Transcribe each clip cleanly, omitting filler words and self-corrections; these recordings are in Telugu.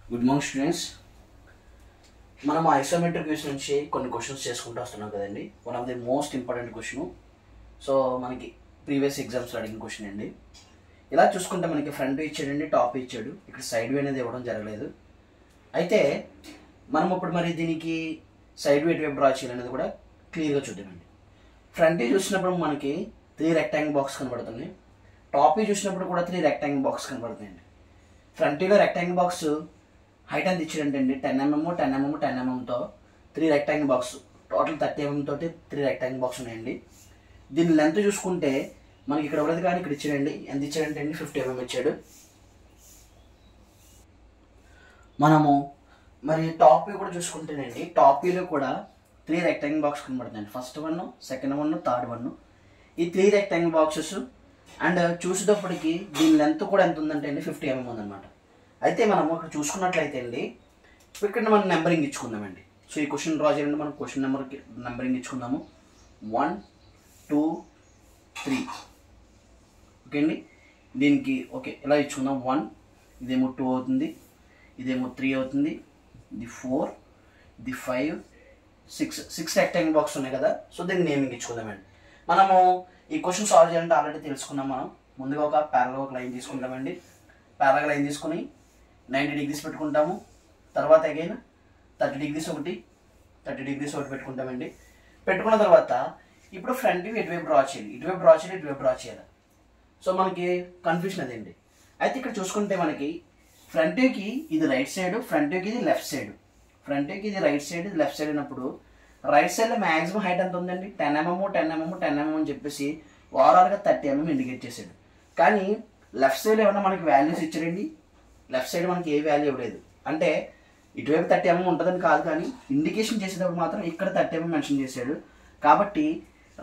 Good morning students. మనం ఐసోమెట్రిక్ వ్యూస్ నుంచి కొన్ని క్వశ్చన్స్ చేసుకుంటూ వస్తున్నాం కదండి. One of the most important question. So మనకి ప్రీవియస్ ఎగ్జామ్స్లో అడిగిన క్వశ్చన్ అండి. ఇలా చూసుకుంటే మనకి ఫ్రంట్ ఇచ్చాడండి, టాప్ ఇచ్చాడు, ఇక్కడ సైడ్ వ్యూ అనేది ఇవ్వడం జరగలేదు. అయితే మనం ఇప్పుడు మరి దీనికి సైడ్ వ్యూ ఎటువైపు డ్రా చేయాలనేది కూడా క్లియర్గా చూద్దామండి. ఫ్రంట్ వ్యూ చూసినప్పుడు మనకి 3 రెక్టాంగిల్ బాక్స్ కనబడుతుంది. టాప్ వ్యూ చూసినప్పుడు కూడా 3 రెక్టాంగిల్ బాక్స్ కనబడుతుందండి. ఫ్రంట్ వ్యూలో రెక్టాంగిల్ బాక్స్ హైట్ ఎంత ఇచ్చాడంటే అండి 10 mm 10 mm 10 mm 3 rectangle box, total 30 mm తోటి 3 రెక్టాంగిల్ బాక్స్ ఉన్నాయండి. దీని లెంత్ చూసుకుంటే మనకి ఇక్కడ ఇవ్వలేదు కానీ ఇక్కడ ఇచ్చాడండి. ఎంత ఇచ్చాడంటే అండి 50 mm ఇచ్చాడు. మనము మరి టాప్ వ్యూ కూడా చూసుకుంటేనండి, టాప్ వ్యూలో కూడా 3 రెక్టాంగిల్ బాక్స్ కనబడుతుందండి. First one, second one, third one. ఈ 3 రెక్టాంగిల్ బాక్సెస్ అండ్ చూసేటప్పటికి దీని లెంత్ కూడా ఎంత ఉందంటే అండి 50 mm ఉందన్నమాట. అయితే మనము ఇక్కడ చూసుకున్నట్లయితే అండి, ఇక్కడ మనం నెంబరింగ్ ఇచ్చుకుందామండి. సో ఈ క్వశ్చన్ డ్రా చేయండి, మనం క్వశ్చన్ నెంబరింగ్ ఇచ్చుకుందాము. 1 2 3. ఓకే అండి, దీనికి ఓకే ఇలా ఇచ్చుకుందాం. 1, ఇదేమో 2 అవుతుంది, ఇదేమో 3 అవుతుంది, ఇది 4, ఇది 5, 6 రెక్టాంగిల్ బాక్స్ ఉన్నాయి కదా. సో దీనికి నేమింగ్ ఇచ్చుకుందామండి. మనము ఈ క్వశ్చన్ సాల్వ్ చేయాలంటే ఆల్రెడీ తెలుసుకున్నాం. మనం ముందుగా ఒక ప్యారలల్ లైన్ తీసుకుంటామండి. ప్యారలల్ లైన్ తీసుకుని 90 degrees పెట్టుకుంటాము. తర్వాత అగైన్ 30 degrees ఒకటి, 30 degrees ఒకటి పెట్టుకుంటామండి. పెట్టుకున్న తర్వాత ఇప్పుడు ఫ్రంట్ వ్యూ ఎటువైపు డ్రా చేయాలి, ఇటువైపు డ్రా చేయాలి, ఇటువైపు డ్రా చేయాలి. సో మనకి కన్ఫ్యూషన్ అదండి. అయితే ఇక్కడ చూసుకుంటే మనకి ఫ్రంట్ వ్యూకి ఇది రైట్ సైడ్, ఫ్రంట్ వ్యూకి ఇది లెఫ్ట్ సైడ్. ఫ్రంట్ వ్యూకి ఇది రైట్ సైడ్, ఇది లెఫ్ట్ సైడ్ అయినప్పుడు రైట్ సైడ్లో మ్యాక్సిమం హైట్ ఎంత ఉందండి 10 mm 10 mm 10 mm అని చెప్పేసి ఓవరాల్గా 30 mm ఇండికేట్ చేసాడు. కానీ లెఫ్ట్ సైడ్ ఏమన్నా మనకి వాల్యూస్ ఇచ్చాడండి. లెఫ్ట్ సైడ్ మనకి ఏ వాల్యూ ఇవ్వలేదు. అంటే ఇటువైపు 30 mm ఉంటుందని కాదు, కానీ ఇండికేషన్ చేసేటప్పుడు మాత్రం ఇక్కడ 30 mm మెన్షన్ చేశాడు. కాబట్టి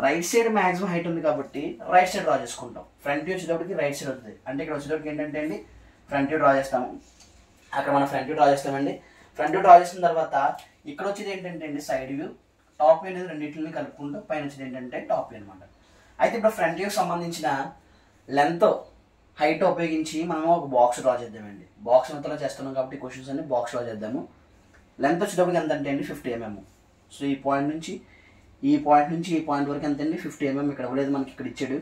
రైట్ సైడ్ మ్యాక్సిమం హైట్ ఉంది కాబట్టి రైట్ సైడ్ డ్రా చేసుకుంటాం. ఫ్రంట్ వ్యూ వచ్చేటప్పటికి రైట్ సైడ్ అవుతుంది. అంటే ఇక్కడ వచ్చేటప్పటికి ఏంటంటే అండి ఫ్రంట్ వ్యూ డ్రా చేస్తాము. అక్కడ మనం ఫ్రంట్ వ్యూ డ్రా చేస్తామండి. ఫ్రంట్ వ్యూ డ్రా చేసిన తర్వాత ఇక్కడ వచ్చేది ఏంటంటే అండి సైడ్ వ్యూ, టాప్ వ్యూ అనేది రెండింటిని కలుపుకుంటూ పైన వచ్చేది ఏంటంటే టాప్ వ్యూ అనమాట. అయితే ఇప్పుడు ఫ్రంట్ వ్యూకి సంబంధించిన లెంత్ హైట్ ఉపయోగించి మనము ఒక బాక్స్ డ్రా చేద్దామండి. బాక్స్ మొత్తంలో చేస్తున్నాం కాబట్టి క్వశ్చన్స్ అన్ని బాక్స్ డ్రా చేద్దాము. లెంత్ వచ్చేటప్పటికి ఎంత అంటే అండి 50 mm. సో ఈ పాయింట్ నుంచి ఈ పాయింట్ వరకు ఎంత అండి 50 mm. ఇక్కడ కూడా మనకి ఇక్కడ ఇచ్చాడు.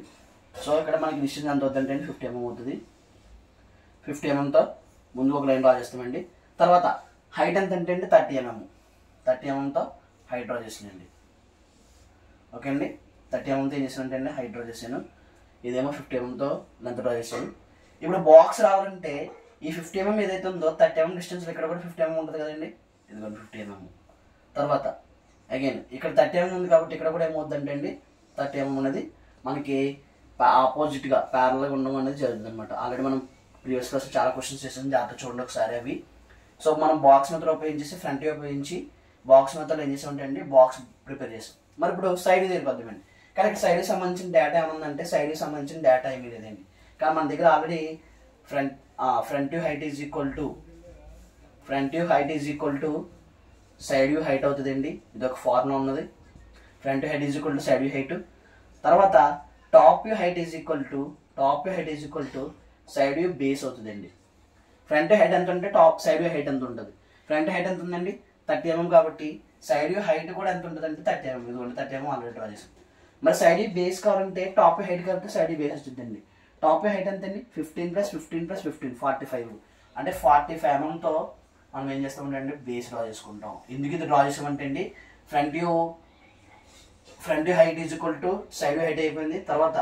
సో ఇక్కడ మనకి డిస్టెన్స్ ఎంత అవుతుందంటే అండి 50 mm అవుతుంది. 50 mm ముందు ఒక లైన్ డ్రా చేస్తామండి. తర్వాత హైట్ ఎంత అంటే అండి 30 mm. 30 mm హైట్ డ్రా చేసానండి. ఓకే అండి, 30 mm ఏం చేసానంటే అండి హైట్ డ్రా చేశాను. ఇదేమో 50 mm లెంత్ డ్రా చేశాను. ఇప్పుడు బాక్స్ రావాలంటే ఈ 50 mm ఏదైతే ఉందో 30 mm డిస్టెన్స్లో ఇక్కడ కూడా 50 mm ఉంటుంది కదండి. ఇది కూడా 50 mm. తర్వాత అగైన్ ఇక్కడ 30 mm ఉంది కాబట్టి ఇక్కడ కూడా ఏమవుతుందంటే అండి 30 mm అనేది మనకి ఆపోజిట్గా ప్యారల్గా ఉండడం అనేది జరుగుతుంది అనమాట. ఆల్రెడీ మనం ప్రీవియస్ క్లాస్ చాలా క్వశ్చన్స్ చేసాం, జాగ్రత్త చూడండి ఒకసారి అవి. సో మనం బాక్స్ మెథడ్ ఉపయోగించేసి ఫ్రంట్ వ్యూ ఉపయోగించి బాక్స్ మెథడ్ ఏం చేసామంటే అండి బాక్స్ ప్రిపేర్ చేసాం. మరి ఇప్పుడు సైడ్ తెలిపోద్దామండి. కానీ ఇక్కడ సైడ్కి సంబంధించిన డేటా ఏముందంటే సైడ్కి సంబంధించిన డేటా ఏమీ లేదండి. కానీ మన దగ్గర already front view height is equal to side view height అవుతుందండి. ఇది ఒక ఫార్ములా ఉన్నది. Front view height is equal to side view height. తర్వాత top view height is equal to side view base అవుతుందండి. ఫ్రంట్ హైట్ ఎంత ఉంటే సైడ్ వ్యూ హైట్ ఎంత ఉంటుంది. ఫ్రంట్ హైట్ ఎంత ఉందండి 30 mm కాబట్టి సైడ్ వ్యూ హైట్ కూడా ఎంత ఉంటుంది అంటే 30 mm. ఇదిగోండి 30 mm ఆల్రెడీ డ్రా చేసాం. మరి సైడ్ వ్యూ బేస్ కావాలంటే టాప్ వ్యూ హైట్ కాబట్టి సైడ్ వ్యూ బేస్ వచ్చిందండి. టాప్ వ్యూ హైట్ ఎంత అండి 15 + 15 + 15 45. అంటే 45 mm మనం ఏం చేస్తామంటే బేస్ డ్రా చేసుకుంటాం. ఎందుకు ఇది డ్రా చేసామంటే అండి front view height is equal to side view height అయిపోయింది. తర్వాత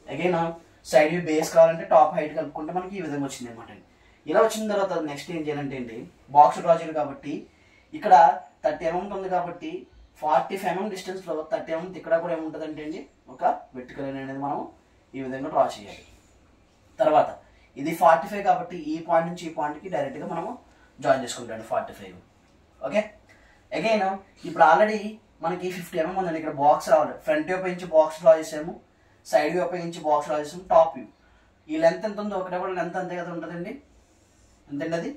అగైన్ సైడ్ వ్యూ బేస్ కావాలంటే టాప్ హైట్ కలుపుకుంటే మనకి ఈ విధంగా వచ్చింది అనమాట. ఇలా వచ్చిన తర్వాత నెక్స్ట్ ఏం చేయాలంటే అండి బాక్స్ డ్రా చేయాలి కాబట్టి ఇక్కడ 30 mm ఉంది కాబట్టి 45 mm డిస్టెన్స్లో 30 mm ఇక్కడ కూడా ఏముంటుందంటే అండి ఒక వెర్టికల్ లైన్ అనేది మనం ఈ విధంగా డ్రా చేయాలి. తర్వాత ఇది 45 కాబట్టి ఈ పాయింట్ నుంచి ఈ పాయింట్కి డైరెక్ట్గా మనము జాయిన్ చేసుకుంటాం 45. ఓకే, అగైన్ ఇప్పుడు ఆల్రెడీ మనకి 50 mm ఉందండి. ఇక్కడ బాక్స్ రావాలి. ఫ్రంట్ వ్యూ ఉపయోగించి బాక్స్ డ్రా చేసాము, సైడ్ వ్యూ ఉపయోగించి బాక్స్ డ్రా చేసాము, టాప్ వ్యూ. ఈ లెంత్ ఎంత ఉందో ఒకటే కూడా లెంత్ అంతే కదా ఉంటుందండి. ఎంతండి అది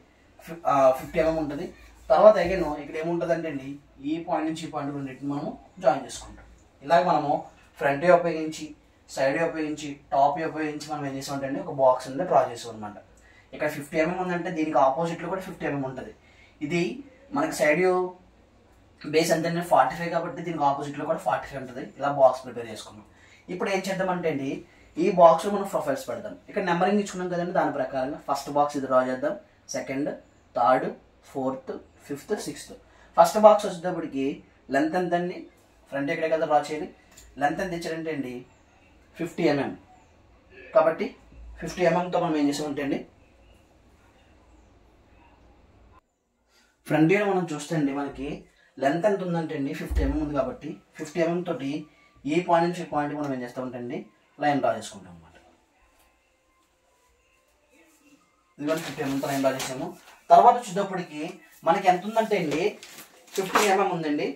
50 mm ఉంటుంది. తర్వాత అగైన్ ఇక్కడ ఏముంటుందంటే అండి ఈ పాయింట్ నుంచి ఈ పాయింట్ రెండింటిని మనము జాయిన్ చేసుకుంటాం. ఇలాగ మనము ఫ్రంట్ వ్యూ ఉపయోగించి, సైడ్ వ్యూ ఉపయోగించి, టాప్ వ్యూ ఉపయోగించి మనం ఏం చేసామంటే అండి ఒక బాక్స్ అనేది డ్రా చేసాం అనమాట. ఇక్కడ 50 mm ఉందంటే దీనికి ఆపోజిట్లో కూడా 50 mm ఉంటుంది. ఇది మనకి సైడ్ బేస్ అంతే 45 కాబట్టి దీనికి ఆపోజిట్లో కూడా 45 ఉంటుంది. ఇలా బాక్స్ ప్రిపేర్ చేసుకున్నాం. ఇప్పుడు ఏం చేద్దామంటే అండి, ఈ బాక్స్లో మనం ప్రొఫైల్స్ పెడదాం. ఇక్కడ నెంబరింగ్ ఇచ్చుకున్నాం కదండి, దాని ప్రకారంగా ఫస్ట్ బాక్స్ ఇది డ్రా చేద్దాం. Second, third, fourth, fifth, sixth. First box వచ్చేటప్పటికి లెంత్ ఎంత అండి, ఫ్రంట్ ఎక్కడే కదా డ్రా చేయాలి. లెంత్ ఎంత ఇచ్చారంటే అండి 50 mm. కాబట్టి 50 mm మనం ఏం చేసామంటే అండి, ఫ్రంట్ వ్యూ మనం చూస్తే అండి మనకి లెంత్ ఎంత ఉందంటే అండి 50 mm ఉంది. కాబట్టి 50 mm తోటి ఈ పాయింట్ నుంచి ఈ పాయింట్ మనం ఏం చేస్తామంటే అండి లైన్ డ్రా చేసుకుంటాం అన్నమాట. ఇదిగోండి 50 mm లైన్ డ్రా చేసాము. తర్వాత చూసేటప్పటికి మనకి ఎంత ఉందంటే అండి 50 mm ఉందండి.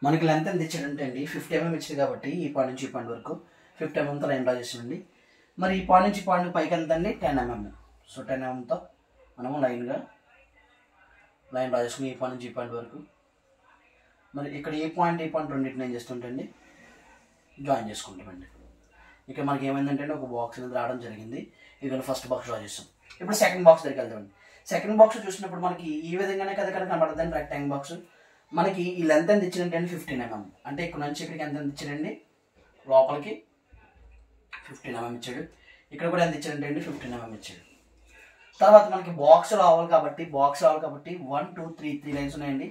మనకి లెంత్ ఎంత ఇచ్చాడంటే అండి 50 mm ఇచ్చింది. కాబట్టి ఈ పాయింట్ నుంచి ఈ పాయింట్ వరకు 50 mm లైన్ డ్రా చేసామండి. మరి ఈ పాయింట్ నుంచి ఈ పాయింట్ పైకి ఎంత అండి 10 mm. సో 10 mm మనము లైన్గా లైన్ డ్రా చేసుకుని ఈ పాయింట్ నుంచి ఈ పాయింట్ వరకు. మరి ఇక్కడ ఈ పాయింట్ రెండింటిని ఏం చేస్తుంటండి జాయిన్ చేసుకుంటామండి. ఇక్కడ మనకి ఏమైందంటే ఒక బాక్స్ అనేది రావడం జరిగింది. ఇక్కడ ఫస్ట్ బాక్స్ డ్రా చేస్తాం. ఇప్పుడు సెకండ్ బాక్స్ దగ్గరికి వెళ్తామండి. సెకండ్ బాక్స్ చూసినప్పుడు మనకి ఈ విధంగానే కదా కనబడుతుంది రెక్టాంగిల్ బాక్స్. మనకి ఈ లెంత్ ఎంత ఇచ్చిందంటే 15 mm. అంటే ఇక్కడ నుంచి ఇక్కడికి ఎంత ఇచ్చాడండి, లోపలికి 15 mm ఇచ్చాడు. ఇక్కడ కూడా ఎంత ఇచ్చాడంటే అండి 15 mm ఇచ్చాడు. తర్వాత మనకి బాక్స్ రావాలి కాబట్టి 1 2 3 లైన్స్ ఉన్నాయండి.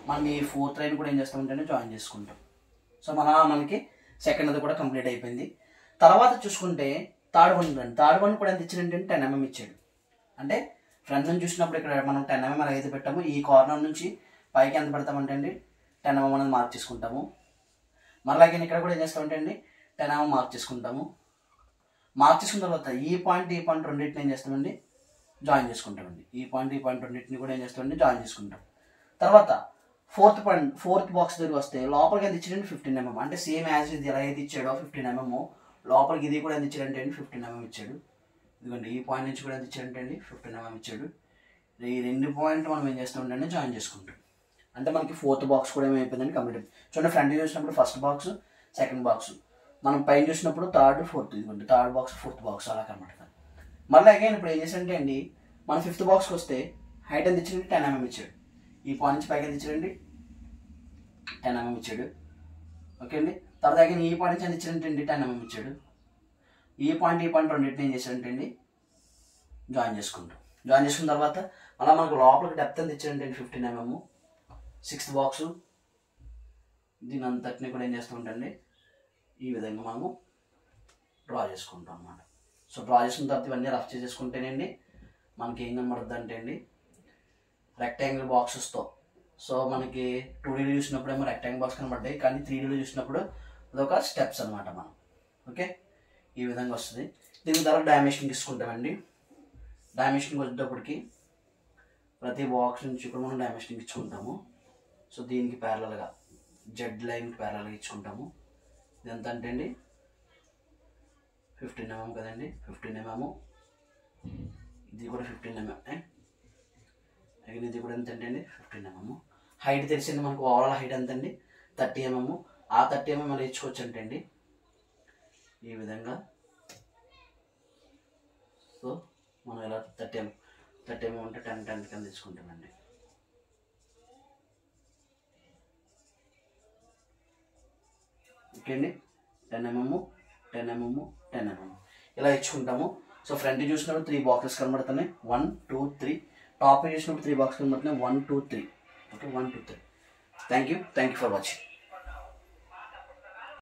మనం ఈ 4th లైన్ కూడా ఏం చేస్తామంటే జాయిన్ చేసుకుంటాం. సో మనకి సెకండ్ అది కూడా కంప్లీట్ అయిపోయింది. తర్వాత చూసుకుంటే థర్డ్ వన్ కూడా ఎంత ఇచ్చాడంటే 10 mm ఇచ్చాడు. అంటే ఫ్రంట్ నుంచి చూసినప్పుడు ఇక్కడ మనం 10 mm అయితే పెట్టాము. ఈ కార్నర్ నుంచి పైకి ఎంత పెడతామంటే అండి 10 mm అనేది మార్క్ చేసుకుంటాము. మరలాగే ఇక్కడ కూడా ఏం చేస్తామంటే అండి 10 mm మార్క్ చేసుకుంటాము. మార్క్ చేసుకున్న తర్వాత ఈ పాయింట్ రెండింటిని ఏం చేస్తామండి జాయిన్ చేసుకుంటామండి. ఈ పాయింట్ రెండింటిని కూడా ఏం చేస్తామండి జాయిన్ చేసుకుంటాం. తర్వాత ఫోర్త్ బాక్స్ దగ్గర వస్తే లోపలికి ఎంత ఇచ్చాడండి 15 mm. అంటే సేమ్ యాజ్ ఇది ఎలా అయితే ఇచ్చాడో 15 mm లోపలికి ఇది కూడా ఎంత ఇచ్చాడంటే అండి 15 mm ఇచ్చాడు. ఇదిగోండి ఈ పాయింట్ నుంచి కూడా ఎంత ఇచ్చాడంటే అండి 15 mm ఇచ్చాడు. ఈ 2 పాయింట్లు మనం ఏం చేస్తామంటే జాయిన్ చేసుకుంటాం. అంటే మనకి 4th బాక్స్ కూడా ఏమైపోయిందండి కంప్లీట్. చూడండి ఫ్రంట్ చూసినప్పుడు ఫస్ట్ బాక్స్, సెకండ్ బాక్స్, మనం పైన చూసినప్పుడు థర్డ్, ఫోర్త్. ఇదిగోండి థర్డ్ బాక్స్, 4th బాక్స్ అలా కనబడుతుంది. మళ్ళీ అగైన్ ఇప్పుడు ఏం చేశాడంటే అండి మన 5th బాక్స్కి వస్తే హైట్ ఎంత ఇచ్చాడంటే 10 mm ఇచ్చాడు. ఈ పాయింట్ నుంచి పైకి ఎంత ఇచ్చాడండి 10 mm ఇచ్చాడు. ఓకే అండి. తర్వాత అగైన్ ఈ పాయింట్ నుంచి ఎంత ఇచ్చాడంటే అండి 10 mm ఇచ్చాడు. ఈ పాయింట్ రెండింటిని ఏం చేశాడంటే అండి జాయిన్ చేసుకుంటాం. జాయిన్ చేసుకున్న తర్వాత అలా మనకు లోపలికి డెప్త్ ఎంత ఇచ్చాడంటే 15 mm. 6th బాక్స్ దీని అంతటిని కూడా ఏం చేస్తుంటండి ఈ విధంగా మనము డ్రా చేసుకుంటాం అన్నమాట. సో డ్రా చేసుకున్న తర్వాత ఇవన్నీ రఫ్ చేసుకుంటేనండి మనకి ఏం కనబడుతుంది అంటే అండి రెక్టాంగిల్ బాక్సెస్తో. సో మనకి 2Dలో చూసినప్పుడు ఏమో రెక్టాంగిల్ బాక్స్ కనబడ్డాయి, కానీ 3Dలో చూసినప్పుడు అదొక స్టెప్స్ అనమాట మనం. ఓకే, ఈ విధంగా వస్తుంది. దీని తర్వాత డైమెన్షన్ తీసుకుంటామండి. డైమెన్షన్కి వచ్చేటప్పటికి ప్రతి బాక్స్ నుంచి కూడా మనం డైమెన్షన్ ఇచ్చుకుంటాము. సో దీనికి ప్యారలల్గా జెడ్ లైన్కి ప్యారలల్గా ఇచ్చుకుంటాము. ఇది ఎంత అంటే అండి 15 mm కదండి, 15 mm. ఇది కూడా 15 mm. అగైన్ ఇది కూడా ఎంత అంటే అండి 15 mm. హైట్ తెలిసింది మనకు ఓవరాల్ హైట్ ఎంత అండి 30 mm. ఆ 30 mm మనం ఇచ్చుకోవచ్చు అంటే అండి ఈ విధంగా. సో మనం ఇలా 30 mm అంటే 10 కింద తీసుకుంటామండి. ఓకే అండి, 10 mm, 10 mm, 10 mm ఇలా ఇచ్చుకుంటాము. సో ఫ్రంట్ చూసినప్పుడు 3 బాక్సెస్ కనబడుతున్నాయి. 1 2 3. టాప్ చూసినప్పుడు 3 బాక్సెస్ కనబడుతున్నాయి. 1 2 3. Okay, 1 2 3. Thank you for watching.